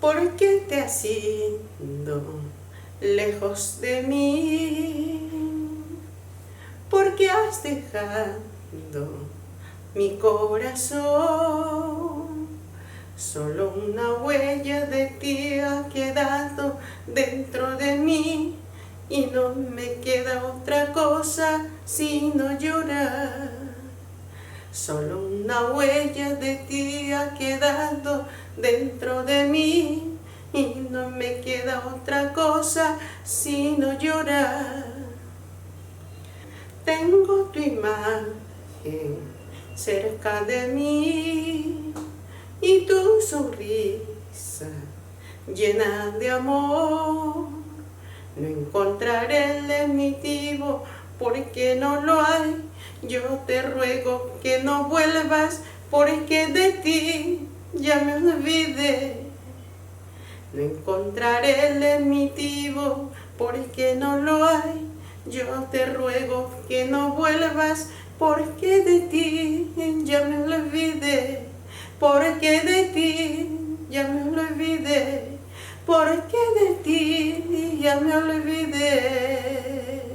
¿Por qué te has ido lejos de mí? ¿Por qué has dejado mi corazón? Solo una huella de ti ha quedado dentro de mí y no me queda otra cosa sino llorar. Solo una huella de ti ha quedado dentro de mí y no me queda otra cosa sino llorar. Tengo tu imagen cerca de mí y tu sonrisa llena de amor. No encontraré el definitivo porque no lo hay. Yo te ruego que no vuelvas porque de ti ya me olvidé. No encontraré el definitivo porque no lo hay. Yo te ruego que no vuelvas porque de ti ya me olvidé. Porque de ti ya me olvidé. Porque de ti ya me olvidé.